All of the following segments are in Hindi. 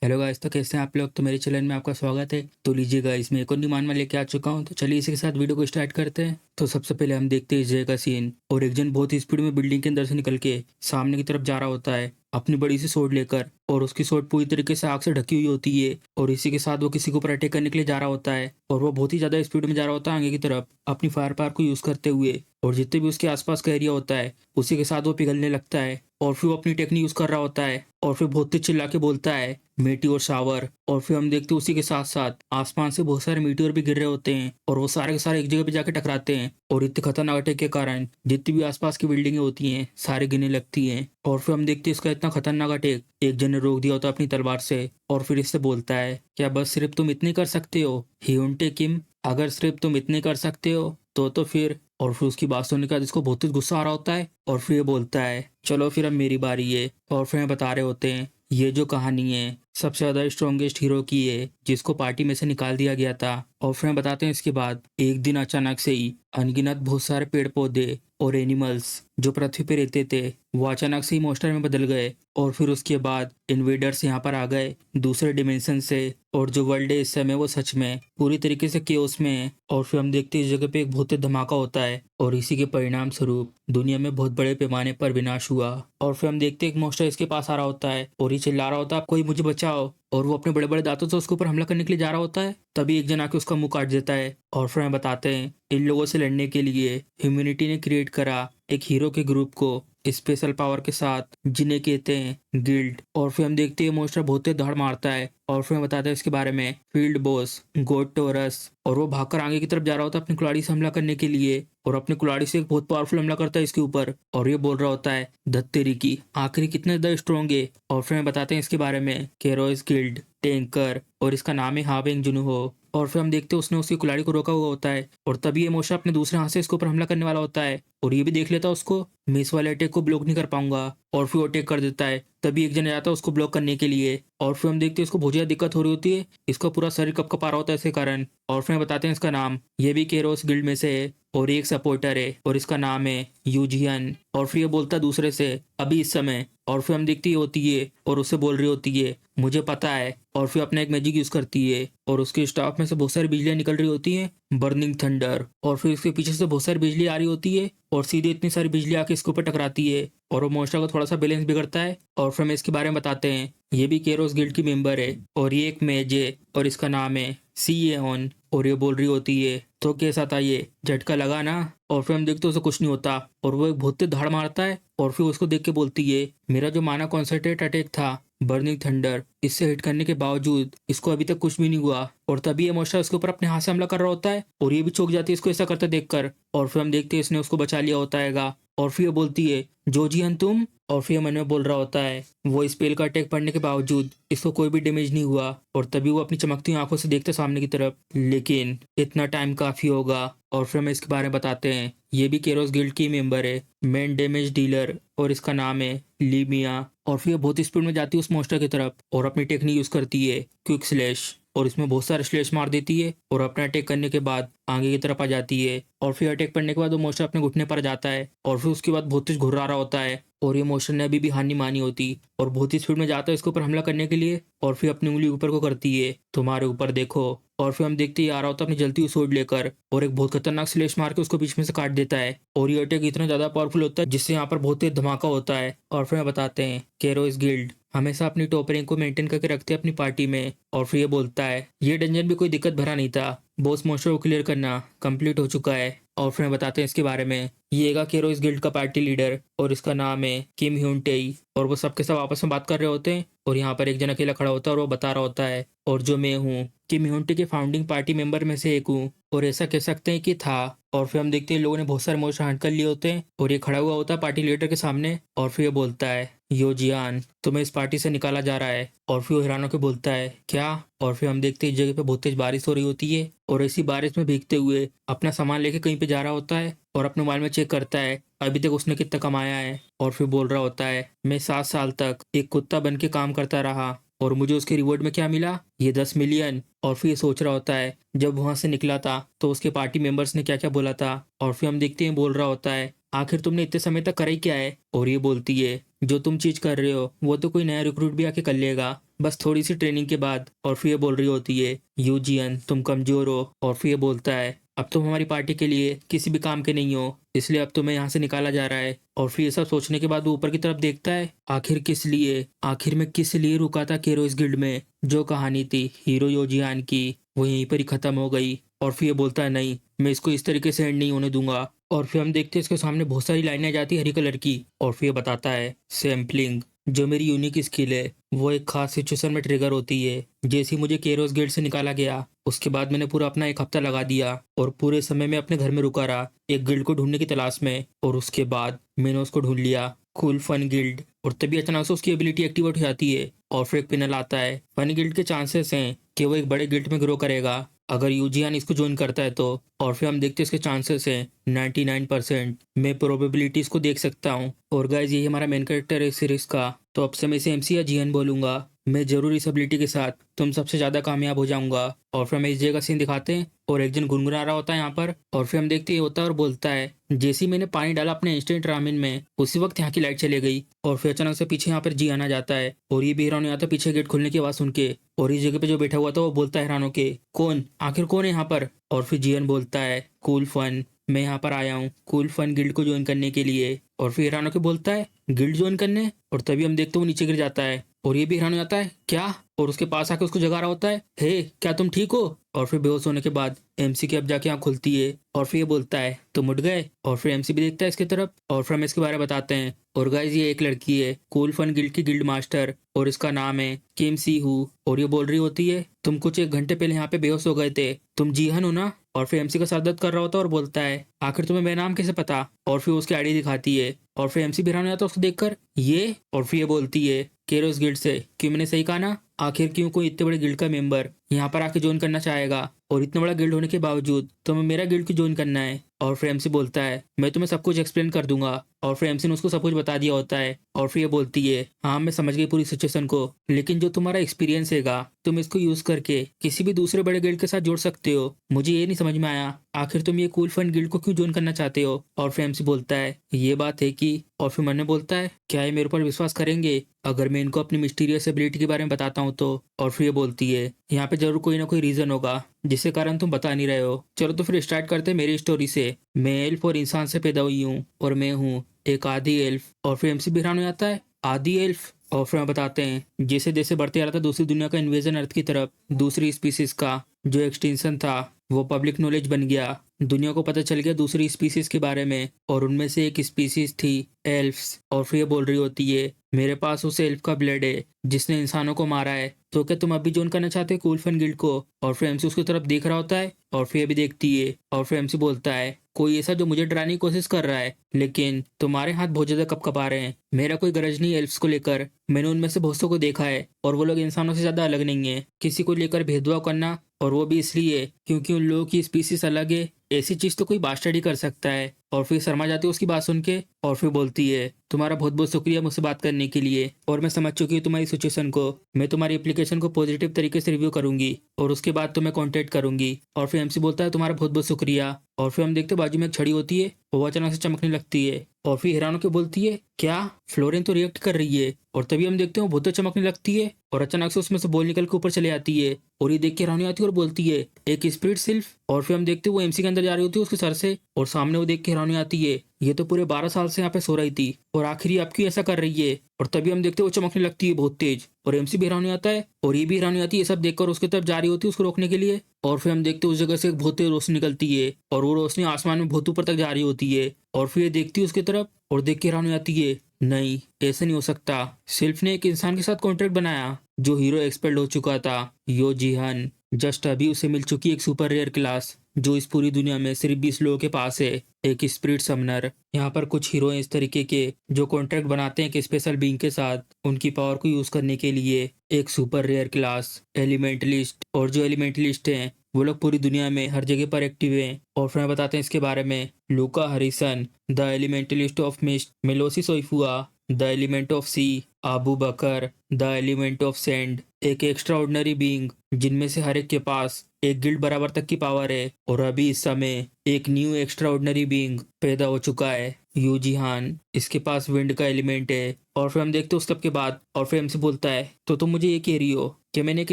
हेलो गाइस, तो कैसे हैं आप लोग। तो मेरे चैनल में आपका स्वागत है। तो लीजिए गाइस, मैं एक और न्यू में लेके आ चुका हूं। तो चलिए इसी के साथ वीडियो को स्टार्ट करते हैं। तो सबसे पहले हम देखते हैं इस जगह का सीन। और एक जन बहुत ही स्पीड में बिल्डिंग के अंदर से निकल के सामने की तरफ जा रहा होता है अपनी बड़ी सी सोड लेकर। और उसकी सोड पूरी तरीके से आग से ढकी हुई होती है। और इसी के साथ वो किसी को ऊपर अटैक करने के लिए जा रहा होता है। और वो बहुत ही ज्यादा स्पीड में जा रहा होता है आगे की तरफ अपनी फायर पावर को यूज करते हुए। और जितने भी उसके आसपास का एरिया होता है उसी के साथ वो पिघलने लगता है। और फिर वो अपनी टेक्निक यूज कर रहा होता है। और फिर बहुत तेज चिल्ला के बोलता है मीटियोर शावर। और फिर हम देखते हैं उसी के साथ साथ आसमान से बहुत सारे मीटियोर भी गिर रहे होते हैं। और वो सारे के सारे एक जगह पे जाके टकराते हैं। और इतने खतरनाक अटैक के कारण जितनी भी आसपास की बिल्डिंगें होती हैं सारे गिरने लगती हैं। और फिर हम देखते हैं इसका इतना खतरनाक अटैक एक जन ने रोक दिया होता है अपनी तलवार से। और फिर इससे बोलता है, क्या बस सिर्फ तुम इतने कर सकते हो हियुंटे किम? अगर सिर्फ तुम इतने कर सकते हो तो फिर। और फिर उसकी बात सुनने के बाद इसको बहुत तेज गुस्सा आ रहा होता है। और फिर ये बोलता है, चलो फिर अब मेरी बारी है। और फिर बता रहे होते हैं ये जो कहानी है सबसे ज्यादा स्ट्रॉन्गेस्ट हीरो की है जिसको पार्टी में से निकाल दिया गया था। और फिर बताते हैं इसके बाद एक दिन अचानक से ही अनगिनत बहुत सारे पेड़ पौधे और एनिमल्स जो पृथ्वी पे रहते थे वो अचानक से ही मॉन्स्टर में बदल गए। और फिर उसके बाद इन्वेडर्स यहाँ पर आ गए दूसरे डिमेंशन से। और जो वर्ल्ड है इस समय वो सच में पूरी तरीके से केओस में है। और फिर हम देखते हैं इस जगह पे एक बहुत ही धमाका होता है। और इसी के परिणाम स्वरूप दुनिया में बहुत बड़े पैमाने पर विनाश हुआ। और फिर हम देखते हैं एक मॉन्स्टर इसके पास आ रहा होता है और ये चिल्ला रहा होता है, कोई मुझे बचाओ। और वो अपने बड़े बड़े दांतों से उसके ऊपर हमला करने के लिए जा रहा होता है। तभी एक जन आके उसका मुंह काट देता है। और फिर हमें बताते हैं इन लोगों से लड़ने के लिए ह्यूमैनिटी ने क्रिएट करा एक हीरो के ग्रुप को स्पेशल पावर के साथ जिन्हें कहते हैं गिल्ड। और फिर हम देखते हैं मोस्टर बहुत ही धड़ मारता है। और फिर हम बताते हैं इसके बारे में फील्ड बॉस गोड टोरस। और वो भागकर आगे की तरफ जा रहा होता है अपनी कुल्हाड़ी से हमला करने के लिए। और अपनी कुल्हाड़ी से एक बहुत पावरफुल हमला करता है इसके ऊपर। और ये बोल रहा होता है धत्तेरी की आखिरी कितने ज्यादा स्ट्रॉन्ग है। और फिर हम बताते हैं इसके बारे में केरोस गिल्ड टैंकर और इसका नाम है हावेंग जुनहो। और फिर हम देखते हैं उसने उसकी कुल्हाड़ी को रोका हुआ होता है। और तभी ये मोशा अपने दूसरे हाथ से इसके ऊपर हमला करने वाला होता है। और ये भी देख लेता है उसको मैं इस वाले अटैक को ब्लॉक नहीं कर पाऊंगा। और फिर अटैक कर देता है। तभी एक जन आता है उसको ब्लॉक करने के लिए। और फिर हम देखते हैं इसको बहुत ज्यादा दिक्कत हो रही होती है। इसका पूरा शरीर कपकपा रहा होता है इसके कारण। और फिर बताते हैं इसका नाम ये भी केरोस गिल्ड में से है और एक सपोर्टर है और इसका नाम है यूजियन। और फिर ये बोलता है दूसरे से अभी इस समय। और फिर हम देखती होती है और उससे बोल रही होती है मुझे पता है। और फिर अपना एक मैजिक यूज करती है और उसके स्टाफ में से बहुत सारी बिजलियां निकल रही होती हैं बर्निंग थंडर। और फिर इसके पीछे से बहुत सारी बिजली आ रही होती है और सीधे इतनी सारी बिजली आके इसके ऊपर टकराती है। और वो मोस्टर का थोड़ा सा बैलेंस बिगड़ता है। और फिर हमें इसके बारे में बताते हैं ये भी केरोस गिल्ड की मेंबर है और ये एक मेज है और इसका नाम है सी एन। और ये बोल रही होती है तो कैसा था ये झटका लगा ना। और फिर हम देखते हैं उसे कुछ नहीं होता और वो एक बहुत तेज धाड़ मारता है। और फिर उसको देख के बोलती है मेरा जो माना कॉन्सेंट्रेट अटैक था बर्निंग थंडर इससे हिट करने के बावजूद इसको अभी तक कुछ भी नहीं हुआ। और तभी ये मोस्टर उसके ऊपर अपने हाथ से हमला कर रहा होता है और ये भी चौंक जाती है इसको ऐसा करते देखकर। और फिर हम देखते हैं इसने उसको बचा लिया होता है। और फिर ये बोलती है जोजियन तुम। और फिर मन में बोल रहा होता है वो स्पेल का अटैक पड़ने के बावजूद इसको कोई भी डैमेज नहीं हुआ। और तभी वो अपनी चमकती हुई आंखों से देखते सामने की तरफ, लेकिन इतना टाइम काफी होगा। और फिर हम इसके बारे में बताते हैं ये भी केरोस गिल्ड की मेंबर है मेन डैमेज डीलर और इसका नाम है लीमिया। और फिर ये बहुत स्पीड में जाती है उस मोस्टर की तरफ और अपनी टेक्निक यूज करती है क्विक स्लैश। और इसमें बहुत सारे स्लैश मार देती है और अपना अटैक करने के बाद आगे की तरफ आ जाती है। और फिर अटैक पड़ने के बाद वो मोस्टर अपने घुटने पर जाता है और फिर उसके बाद बहुत तेज घुर्रा रहा होता है। और ये मोस्टर ने अभी भी हानि मानी होती और बहुत ही स्पीड में जाता है इसके ऊपर हमला करने के लिए। और फिर अपनी उंगली ऊपर को करती है तुम्हारे ऊपर देखो। और फिर हम देखते ही आ रहा होता है अपनी जलती हुई sword लेकर और एक बहुत खतरनाक स्लेश मार के उसको बीच में से काट देता है। और ये अटैक इतना ज्यादा पावरफुल होता है जिससे यहाँ पर बहुत तेज धमाका होता है। और फिर हम बताते हैं केरोस गिल्ड हमेशा अपनी टॉप रैंक को मेंटेन करके रखते हैं अपनी पार्टी में। और फिर ये बोलता है ये डंजन भी कोई दिक्कत भरा नहीं था, बॉस मोस्टर को क्लियर करना कंप्लीट हो चुका है। और फिर हम बताते हैं इसके बारे में ये का केरोस गिल्ड का पार्टी लीडर और इसका नाम है किम ह्यून टेई। और वो सबके सब आपस में बात कर रहे होते हैं और यहाँ पर एक जन अकेला खड़ा होता है और वो बता रहा होता है और जो मैं हूँ किम ह्यून टे के फाउंडिंग पार्टी मेंबर में से एक हूँ और ऐसा कह सकते हैं कि था। और फिर हम देखते हैं लोगों ने बहुत सारे मोस्टर हंट कर लिए होते हैं और ये खड़ा हुआ होता है पार्टी लीडर के सामने। और फिर ये बोलता है यो जियान तुम्हें इस पार्टी से निकाला जा रहा है। और फिर वो हैरान होकर बोलता है क्या। और फिर हम देखते हैं इस जगह पे बहुत तेज बारिश हो रही होती है और इसी बारिश में भीगते हुए अपना सामान लेके कहीं पे जा रहा होता है और अपने मोबाइल में चेक करता है अभी तक उसने कितना कमाया है। और फिर बोल रहा होता है मैं 7 साल तक एक कुत्ता बन के काम करता रहा और मुझे उसके रिवॉर्ड में क्या मिला ये 10 मिलियन। और फिर ये सोच रहा होता है जब वहां से निकला था तो उसके पार्टी मेंबर्स ने क्या क्या बोला था। और फिर हम देखते हैं बोल रहा होता है आखिर तुमने इतने समय तक करा ही क्या है। और ये बोलती है जो तुम चीज कर रहे हो वो तो कोई नया रिक्रूट भी आके कर लेगा, बस थोड़ी सी ट्रेनिंग के बाद। और फिर ये बोल रही होती है, यूजियन तुम कमजोर हो। और फिर ये बोलता है, अब तुम हमारी पार्टी के लिए किसी भी काम के नहीं हो, इसलिए अब तुम्हें यहाँ से निकाला जा रहा है। और फिर ये सब सोचने के बाद वो ऊपर की तरफ देखता है, आखिर किस लिए, आखिर मैं किस लिए रुका था केरो इस गिल्ड में। जो कहानी थी हीरो योजियान की वो यहीं पर ही खत्म हो गई। और फिर ये बोलता है, नहीं मैं इसको इस तरीके से एंड नहीं होने दूंगा। और फिर हम देखते हैं इसके सामने बहुत सारी लाइनें आ जाती है हरी कलर की। और फिर ये बताता है, सैम्पलिंग जो मेरी यूनिक स्किल है वो एक खास सिचुएशन में ट्रिगर होती है। जैसे ही मुझे केरोस गेट से निकाला गया उसके बाद मैंने पूरा अपना 1 हफ्ता लगा दिया और पूरे समय में अपने घर में रुका रहा एक गिल्ड को ढूंढने की तलाश में। और उसके बाद मैंने उसको ढूंढ लिया, कूल फन गिल्ड। और तभी अचानक से उसकी एबिलिटी एक्टिवेट हो जाती है और फिर एक पिनल आता है। फन गिल्ड के चांसेस हैं कि वो एक बड़े गिल्ड में ग्रो करेगा अगर यूजियान इसको ज्वाइन करता है तो। और फिर हम देखते हैं इसके चांसेस हैं 99%। मैं प्रोबेबिलिटीज को देख सकता हूँ। और गाइज यही हमारा मेन कैरेक्टर है इस सीरीज का, तो अब से मैं इसे एमसी या जीएन बोलूंगा। मैं जरूर इस एबिलिटी के साथ तुम सबसे ज्यादा कामयाब हो जाऊंगा। और फिर हमें इस जगह का सीन दिखाते हैं और एक जन गुनगुना रहा होता है यहाँ पर। और फिर हम देखते हैं ये होता है और बोलता है, जैसे ही मैंने पानी डाला अपने इंस्टेंट रामेन में उसी वक्त यहाँ की लाइट चली गई। और फिर अचानक से पीछे यहाँ पर जी आना जाता है और ये भी हैरान हो जाता है पीछे गेट खुलने की आवाज सुन के। और इस जगह पे जो बैठा हुआ था वो बोलता है हैरान होके, कौन, आखिर कौन है यहाँ पर। और फिर जीएन बोलता है, कूल फन, मैं यहाँ पर आया हूँ कूल फन गिल्ड को ज्वाइन करने के लिए। और फिर हैरान होके बोलता है, गिल्ड ज्वाइन करने। और तभी हम देखते हैं वो नीचे गिर जाता है और ये भी हैरान हो जाता है, क्या। और उसके पास आके उसको जगा रहा होता है, हे क्या तुम ठीक हो। और फिर बेहोश होने के बाद एमसी की अब जाके आँख खुलती है और फिर ये बोलता है, तुम उठ गए। और फिर एमसी भी देखता है इसकी तरफ और फिर हम इसके बारे में बताते हैं। और गाइज ये एक लड़की है कूल फन गिल्ड की गिल्ड मास्टर और इसका नाम है किम सी हु। और ये बोल रही होती है, तुम कुछ 1 घंटे पहले यहाँ पे बेहोश हो गए थे, तुम जीहन हो ना। और फिर एमसी का सर दर्द कर रहा होता है और बोलता है, आखिर तुम्हें मेरा नाम कैसे पता। और फिर उसकी आईडी दिखाती है और फिर एमसी भी हैरान हो जाता है उसको देखकर, ये। और फिर ये बोलती है केरोस गिल्ड से, क्यों मैंने सही कहा ना, आखिर क्यों कोई इतने बड़े गिल्ड का मेंबर यहाँ पर आके ज्वाइन करना चाहेगा। और इतना बड़ा गिल्ड होने के बावजूद तुम्हें मेरा गिल्ड क्यों ज्वाइन करना है। और फिर एमसी बोलता है, मैं तुम्हें सब कुछ एक्सप्लेन कर दूंगा। और फिर एमसी ने उसको सब कुछ बता दिया होता है। और फिर ये बोलती है, हाँ मैं समझ गई पूरी सिचुएशन को, लेकिन जो तुम्हारा एक्सपीरियंस हैगा तुम इसको यूज करके किसी भी दूसरे बड़े गिल्ड के साथ जोड़ सकते हो। मुझे ये नहीं समझ में आया आखिर तुम ये कूल फन गिल्ड को क्यों ज्वाइन करना चाहते हो। और फिर एमसी बोलता है, ये बात है कि। और फिर मैंने बोलता है, क्या ये मेरे ऊपर विश्वास करेंगे अगर मैं इनको अपनी मिस्टीरियस एबिलिटी के बारे में बताता हूँ तो। और फिर ये बोलती है, यहाँ पे जरूर कोई ना कोई रीजन होगा जिसके कारण तुम बता नहीं रहे हो। चलो तो फिर स्टार्ट करते हैं मेरी स्टोरी से। मैं एल्फ और इंसान से पैदा हुई हूँ और मैं हूँ एक आदि एल्फ। और फिर एमसी भी हैरान हो जाता है, आदि एल्फ। और फिर हम बताते हैं, जैसे जैसे बढ़ते आ रहा था दूसरी दुनिया का इन्वेजन अर्थ की तरफ, दूसरी स्पीसीज का जो एक्सटेंशन था वो पब्लिक नॉलेज बन गया। दुनिया को पता चल गया दूसरी स्पीसीज के बारे में और उनमें से एक स्पीसीज थी एल्फ्स। और फिर ये बोल रही होती है, मेरे पास उस एल्फ का ब्लड है जिसने इंसानों को मारा है, तो क्या तुम अभी ज्वाइन करना चाहते हो कूल फन गिल्ड को। और फिर एमसी उसकी तरफ देख रहा होता है और फिर भी देखती है। और फिर एमसी बोलता है, कोई ऐसा जो मुझे डराने की कोशिश कर रहा है, लेकिन तुम्हारे हाथ बहुत ज्यादा कपकपा रहे हैं। मेरा कोई गरज नहीं एल्फ्स को लेकर, मैंने उनमें से बहुत को देखा है और वो लोग इंसानों से ज्यादा अलग नहीं है। किसी को लेकर भेदभाव करना, और वो भी इसलिए क्योंकि उन लोगों की स्पीसीज अलग है, ऐसी चीज तो कोई बास्टर्ड ही कर सकता है। और फिर शर्मा जाती है उसकी बात सुन के और फिर बोलती है, तुम्हारा बहुत बहुत शुक्रिया मुझसे बात करने के लिए, और मैं समझ चुकी हूँ तुम्हारी सिचुएशन को। मैं तुम्हारी एप्लीकेशन को पॉजिटिव तरीके से रिव्यू करूंगी और उसके बाद तुम्हें कांटेक्ट करूंगी। और फिर एमसी बोलता है, तुम्हारा बहुत बहुत शुक्रिया। और फिर हम देखते बाजू में एक छड़ी होती है, वो अचानक से चमकने लगती है और फिर हैरान होकर बोलती है, क्या फ्लोरेन तो रिएक्ट कर रही है। और तभी हम देखते हैं वो बहुत चमकने लगती है और अचानक से उसमें से बॉल निकल के ऊपर चले आती है और ये देख के हैरानी आती है और बोलती है, एक स्पिरिट सिल्फ। और फिर हम देखते हैं वो एमसी के अंदर जा रही होती है उसके सर से, और सामने वो देख के हैरानी आती है, ये तो पूरे 12 साल से यहाँ पे सो रही थी और आखिर आप क्यों ऐसा कर रही है। और तभी हम देखते हैं वो चमकने लगती है बहुत तेज और एमसी भी हैरानी आता है और ये भी हैरानी आती है ये सब देखकर उसकी तरफ जा रही होती है उसको रोकने के लिए। और फिर हम देखते हैं उस जगह से एक बहुत तेज रोशनी निकलती है और वो रोशनी आसमान में बहुत ऊपर तक जा रही होती है। और फिर ये देखती है उसकी तरफ और देख के हैरानी आती है, नहीं ऐसा नहीं हो सकता, सिल्फ ने एक इंसान के साथ कॉन्ट्रैक्ट बनाया जो हीरो एक्सपेल्ड हो चुका था, यो जीहन। जस्ट अभी उसे मिल चुकी एक सुपर रेयर क्लास जो इस पूरी दुनिया में सिर्फ 20 लोगों के पास है, एक स्पिरिट समनर। यहाँ पर कुछ हीरो हैं इस तरीके के जो कॉन्ट्रैक्ट बनाते हैं कि स्पेशल बीइंग के साथ उनकी पावर को यूज करने के लिए एक सुपर रेयर क्लास एलिमेंटलिस्ट। और जो एलिमेंटलिस्ट हैं वो लोग पूरी दुनिया में हर जगह पर एक्टिव हैं। और फिर बताते हैं इसके बारे में, Luka Harrison the elementalist of mist, Melosi Soifua the element of sea, Abu Bakar the element of sand, एक एक्स्ट्रा ऑर्डिनरी बींग जिनमें से हर एक के पास एक गिल्ड बराबर तक की पावर है। और अभी इस समय एक न्यू एक्स्ट्रा ऑर्डिनरी बींग पैदा हो चुका है यूजीहान, इसके पास विंड का एलिमेंट है। और फिर हम देखते हैं उस सब के बाद, और फिर हमसे बोलता है तो तुम मुझे ये कह रही हो कि मैंने एक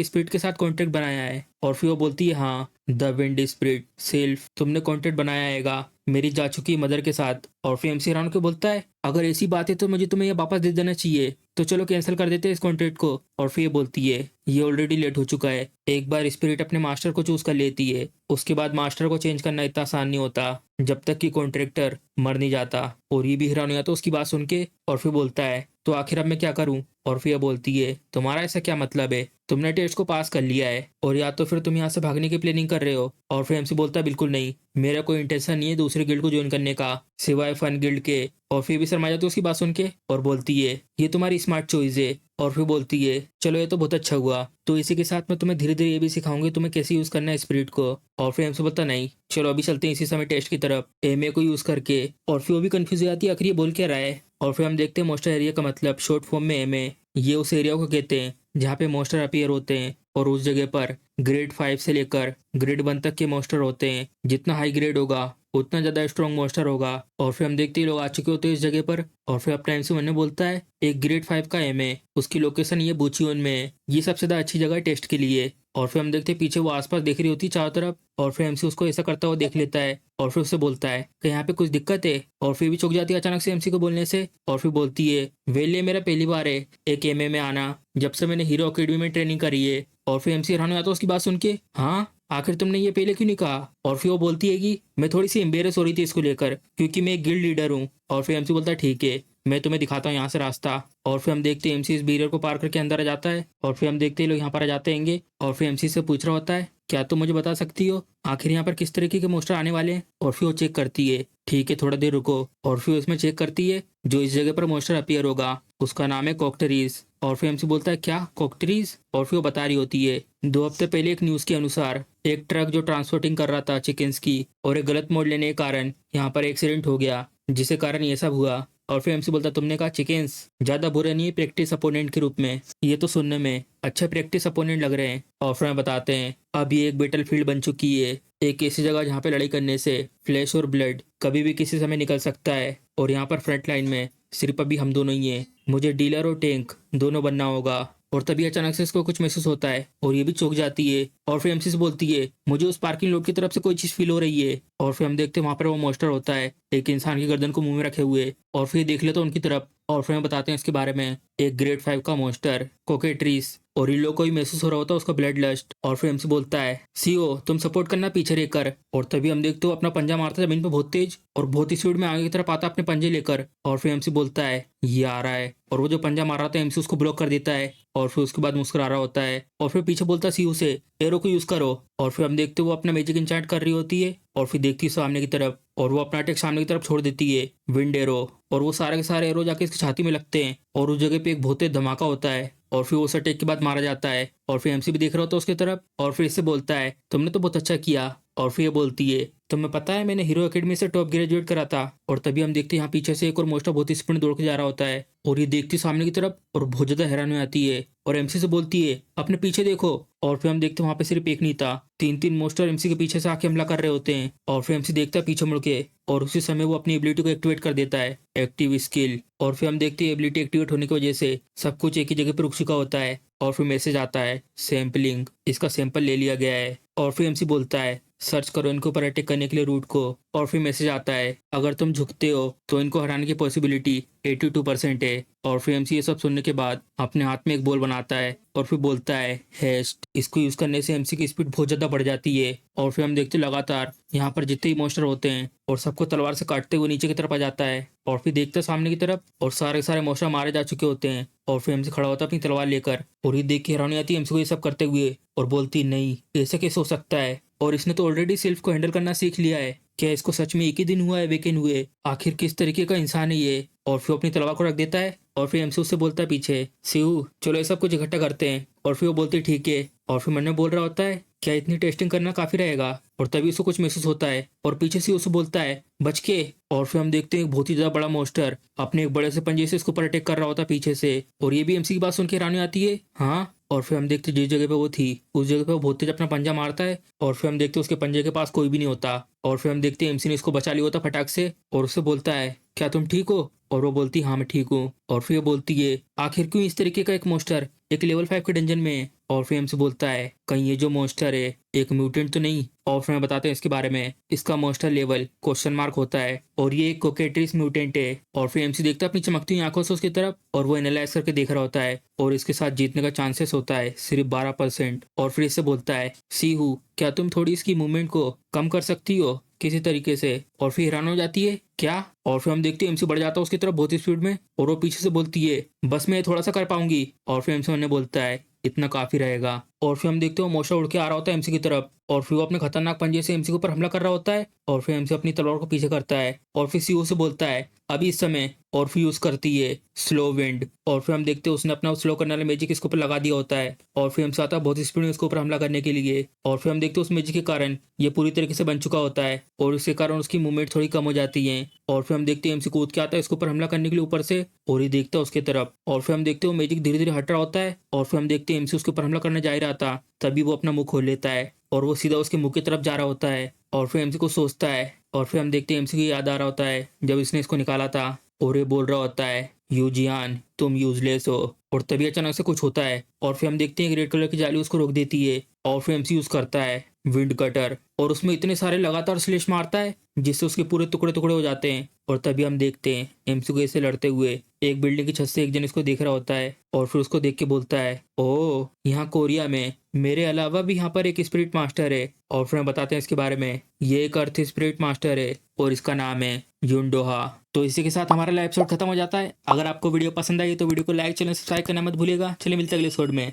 स्पिरिट के साथ कॉन्ट्रैक्ट बनाया है? और फिर वो बोलती है हाँ, द विंड स्पिरिट सेल्फ, तुमने कॉन्ट्रैक्ट बनाया हैगा मेरी जा चुकी मदर के साथ। और फिर एमसी राउंड को बोलता है अगर ऐसी बात है तो मुझे तुम्हें ये वापस दे देना चाहिए, तो चलो कैंसिल कर देते हैं इस कॉन्ट्रैक्ट को। और फिर ये बोलती है ये ऑलरेडी लेट हो चुका है, एक बार स्पिरिट अपने मास्टर को चूज कर लेती है, उसके बाद मास्टर को चेंज करना इतना आसान नहीं होता जब तक कि कॉन्ट्रैक्टर मर नहीं जाता। और ये भी हैरान हो जाता है उसकी बात सुन के, और फिर बोलता है तो आखिर अब मैं क्या करूं? और फिर बोलती है तुम्हारा ऐसा क्या मतलब है, तुमने टेस्ट को पास कर लिया है और या तो फिर तुम यहाँ से भागने की प्लानिंग कर रहे हो। और फिर एमसी बोलता है बिल्कुल नहीं, मेरा कोई इंटेंशन नहीं है दूसरे गिल्ड को ज्वाइन करने का सिवाय फन गिल्ड के। और फिर भी शर्मा जाती है उसकी बात सुन के और बोलती है ये तुम्हारी स्मार्ट चॉइस है। और फिर बोलती है चलो ये तो बहुत अच्छा हुआ, तो इसी के साथ मैं तुम्हें धीरे धीरे ये भी सिखाऊंगी तुम्हें कैसे यूज करना है स्पिरिट को। और फिर एमसी बोलता नहीं, चलो अभी चलते हैं इसी समय टेस्ट की तरफ एमए को यूज करके। और फिर वो भी कंफ्यूज हो जाती है आखिर ये बोल क्या रहा है। और फिर हम देखते हैं मोस्टर एरिया का मतलब शॉर्ट फॉर्म में एमए, ये उस एरिया को कहते हैं जहाँ पे मोस्टर अपीयर होते हैं। और उस जगह पर ग्रेड 5 से लेकर ग्रेड 1 तक के मोस्टर होते हैं, जितना हाई ग्रेड होगा उतना ज्यादा स्ट्रॉन्ग मोस्टर होगा। और फिर हम देखते ही लोग आ चुके होते हैं इस जगह पर। और फिर अब टाइम से मैंने बोलता है एक ग्रेड 5 का एमए, उसकी लोकेशन ये बुचियोन में है, ये सबसे ज्यादा अच्छी जगह है टेस्ट के लिए। और फिर हम देखते हैं पीछे वो आसपास देख रही होती है चारों तरफ। और फिर एमसी उसको ऐसा करता हुआ देख लेता है और फिर उससे बोलता है कि यहाँ पे कुछ दिक्कत है। और फिर भी चौंक जाती है अचानक से एमसी को बोलने से। और फिर बोलती है वेले मेरा पहली बार है एक एमए में आना, जब से मैंने हीरो अकेडमी में ट्रेनिंग करी है। और फिर एमसी हैरान हो जाता है उसकी बात सुन के, हाँ आखिर तुमने ये पहले क्यों नहीं कहा? और फिर वो बोलती है कि मैं थोड़ी सी एम्बेरस हो रही थी इसको लेकर क्योंकि मैं एक गिल्ड लीडर हूँ। और फिर एमसी बोलता है ठीक है मैं तुम्हें दिखाता हूँ यहाँ से रास्ता। और फिर हम देखते हैं एमसी इस बैरियर को पार करके अंदर आ जाता है। और फिर हम देखते हैं लोग यहाँ पर आ जाते हैंगे। और फिर एमसी से पूछ रहा होता है क्या तुम मुझे बता सकती हो आखिर यहाँ पर किस तरीके के मोस्टर आने वाले हैं? और फिर वो चेक करती है, ठीक है थोड़ा देर रुको। और फिर उसमें चेक करती है जो इस जगह पर मोस्टर अपीयर होगा उसका नाम है कॉकटेरीज। और फिर एमसी बोलता है क्या कॉकटेरीज? और फिर वो बता रही होती है 2 हफ्ते पहले एक न्यूज के अनुसार एक ट्रक जो ट्रांसपोर्टिंग कर रहा था चिकन्स की और एक गलत मोड़ लेने के कारण यहाँ पर एक्सीडेंट हो गया, जिसके कारण ये सब हुआ। और फिर एमसी बोलता तुमने कहा चिकन्स ज्यादा बुरे नहीं है प्रैक्टिस अपोनेंट के रूप में, ये तो सुनने में अच्छे प्रैक्टिस अपोनेंट लग रहे हैं। और फिर बताते हैं अब ये एक बैटल फील्ड बन चुकी है, एक ऐसी जगह जहाँ पे लड़ाई करने से फ्लैश और ब्लड कभी भी किसी समय निकल सकता है। और यहाँ पर फ्रंट लाइन में सिर्फ अभी हम दोनों ही हैं, मुझे डीलर और टैंक दोनों बनना होगा। और तभी अचानक से इसको कुछ महसूस होता है और ये भी चौंक जाती है। और फिर एमसी से बोलती है मुझे उस पार्किंग लॉट की तरफ से कोई चीज फील हो रही है। और फिर हम देखते हैं वहां पर वो मोस्टर होता है एक इंसान की गर्दन को मुंह में रखे हुए। और फिर देख लेते उनकी तरफ और फिर हमें बताते हैं इसके बारे में एक ग्रेड 5 का मोस्टर कोकेट्रीस। और इन लोग को भी महसूस हो रहा होता है उसका ब्लड लस्ट। और फिर एमसी बोलता है सीओ तुम सपोर्ट करना पीछे रहकर। और तभी हम देखते हो अपना पंजा मारता है जमीन पर बहुत तेज और बहुत ही स्पीड में आगे की तरफ आता है अपने पंजे लेकर। और फिर एमसी बोलता है ये आ रहा है, और वो जो पंजा मार रहा था एमसी उसको ब्लॉक कर देता है। और फिर उसके बाद मुस्कुरा रहा होता है और फिर पीछे बोलता है सीयू से एरो को यूज करो। और फिर हम देखते वो अपना मैजिक इंचार्ट कर रही होती है और फिर देखती है सामने की तरफ और वो अपना अटैक सामने की तरफ छोड़ देती है विंड एरो। और वो सारे के सारे एरो जाके इसकी छाती में लगते हैं और उस जगह पे एक बहुत तेज धमाका होता है। और फिर उस अटैक के बाद मारा जाता है। और फिर एमसी भी देख रहा होता है उसकी तरफ और फिर इससे बोलता है तुमने तो बहुत अच्छा किया। और फिर ये बोलती है तुम्हें पता है मैंने हीरो एकेडमी से टॉप ग्रेजुएट करा था। और तभी हम देखते हैं यहाँ पीछे से एक और मोस्टर बहुत ही स्पीड दौड़ के जा रहा होता है और ये देखती है सामने की तरफ और बहुत ज्यादा हैरान हो जाती है और एमसी से बोलती है अपने पीछे देखो। और फिर हम देखते हैं वहां पे सिर्फ एक नहीं था, 3 मोस्टर एमसी के पीछे से आके हमला कर रहे होते हैं। और फिर एमसी देखता है पीछे मुड़ के और उसी समय वो अपनी एबिलिटी को एक्टिवेट कर देता है एक्टिव स्किल। और फिर हम देखते हैं एबिलिटी एक्टिवेट होने की वजह से सब कुछ एक ही जगह पर रुक चुका होता है। और फिर मैसेज आता है सैम्पलिंग, इसका सैंपल ले लिया गया है। और फिर एमसी बोलता है सर्च करो इनके ऊपर अटैक करने के लिए रूट को। और फिर मैसेज आता है अगर तुम झुकते हो तो इनको हराने की पॉसिबिलिटी 82% है। और फिर एमसी ये सब सुनने के बाद अपने हाथ में एक बॉल बनाता है और फिर बोलता है हेस्ट, इसको यूज करने से एमसी की स्पीड बहुत ज्यादा बढ़ जाती है। और फिर हम देखते लगातार यहाँ पर जितने ही मॉन्स्टर होते हैं और सबको तलवार से काटते हुए नीचे की तरफ आ जाता है। और फिर देखते हैं सामने की तरफ और सारे सारे मॉन्स्टर मारे जा चुके होते हैं। और फिर एमसी खड़ा होता है अपनी तलवार लेकर और ये देख के हैरानी आती है एमसी को ये सब करते हुए और बोलती नहीं ऐसे कैसे हो सकता है, और इसने तो ऑलरेडी सेल्फ को हैंडल करना सीख लिया है, क्या इसको सच में एक ही दिन हुआ है वेकेन हुए, आखिर किस तरीके का इंसान है ये। और फिर अपनी तलवार को रख देता है और फिर एमसी उससे बोलता है पीछे शिव चलो ये सब कुछ इकट्ठा करते हैं। और फिर वो बोलती ठीक है। और फिर मैंने बोल रहा होता है क्या इतनी टेस्टिंग करना काफी रहेगा। और तभी उसको कुछ महसूस होता है और पीछे से उसे बोलता है बच के। और फिर हम देखते हैं एक बहुत ही ज्यादा बड़ा मोस्टर अपने एक बड़े से पंजे से इसके ऊपर अटैक कर रहा होता है पीछे से। और ये भी एमसी की बात सुन के हैरानी आती है हाँ और फिर हम देखते जिस जगह पे वो थी उस जगह पे वो बहुत तेज अपना पंजा मारता है और फिर हम देखते उसके पंजे के पास कोई भी नहीं होता। और फिर हम देखते एमसी ने इसको बचा लिया होता फटाक से और उससे बोलता है क्या तुम ठीक हो? और वो बोलती हाँ मैं ठीक हूँ। और फिर वो बोलती है आखिर क्यों इस तरीके का एक मोस्टर एक लेवल 5 के डंजन में है? और फिर हमसे बोलता है कहीं ये जो मोस्टर है एक म्यूटेंट तो नहीं? और फिर हमें बताते हैं इसके बारे में, इसका मोस्टर लेवल क्वेश्चन मार्क होता है और ये एक कोकेट्रिस म्यूटेंट है। और फिर एमसी देखता है अपनी चमकती हुई आंखों से उसकी तरफ और वो एनालाइज करके देख रहा होता है और इसके साथ जीतने का चांसेस होता है सिर्फ 12%। और फिर इससे बोलता है सी हु क्या तुम थोड़ी इसकी मूवमेंट को कम कर सकती हो किसी तरीके से? और फिर हैरान हो जाती है क्या? और फिर हम देखते हैं एमसी बढ़ जाता है उसकी तरफ बहुत ही स्पीड में और वो पीछे से बोलती है बस मैं ये थोड़ा सा कर पाऊंगी। और फिर एमसी उन्हें बोलता है इतना काफी रहेगा। और फिर हम देखते हैं वो मोस्टर उड़ के आ रहा होता है एमसी की तरफ और फिर वो अपने खतरनाक पंजे से एमसी के ऊपर हमला कर रहा होता है। और फिर एमसी अपनी तलवार को पीछे करता है और फिर सीओ से बोलता है अभी इस समय। और फिर यूज करती है स्लो विंड। और फिर हम देखते हैं उसने अपना स्लो करने वाला मैजिक इसके ऊपर लगा दिया होता है और फिर हमसे आता है बहुत स्पीड में उसके ऊपर हमला करने के लिए। और फिर हम देखते हैं उस मैजिक के कारण ये पूरी तरीके से बन चुका होता है और उसके कारण उसकी मूवमेंट थोड़ी कम हो जाती है। और फिर हम देखते हैं एमसी कूद के आता है इसके ऊपर हमला करने के लिए ऊपर से और ये देखता है उसकी तरफ। और फिर हम देखते हैं वो मैजिक धीरे धीरे हट रहा होता है और फिर हम देखते हैं एमसी उसके ऊपर हमला करने जा ही रहा था तभी वो अपना मुंह खोल लेता है और वो सीधा उसके मुंह की तरफ जा रहा होता है। और फिर एमसी को सोचता है और फिर हम देखते हैं एमसी की याद आ रहा होता है जब इसने इसको निकाला था और ये बोल रहा होता है यूजियान तुम यूजलेस हो। और तभी अचानक से कुछ होता है और फिर हम देखते हैं एक रेड कलर की जाली उसको रोक देती है और फिर एमसी यूज करता है विंड कटर और उसमें इतने सारे लगातार स्लेश मारता है जिससे उसके पूरे टुकड़े टुकड़े हो जाते हैं। और तभी हम देखते हैं एमसी को ऐसे लड़ते हुए एक बिल्डिंग की छत से एक जन इसको देख रहा होता है और फिर उसको देख के बोलता है ओह यहाँ कोरिया में मेरे अलावा भी यहाँ पर एक स्पिरिट मास्टर है। और फिर हम बताते हैं इसके बारे में, ये एक अर्थ स्पिरिट मास्टर है और इसका नाम है युंडोहा। तो इसी के साथ हमारा एपिसोड खत्म हो जाता है। अगर आपको वीडियो पसंद आई तो वीडियो को लाइक चैनल सब्सक्राइब करना मत भूलिएगा। चलिए मिलते हैं अगले एपिसोड में।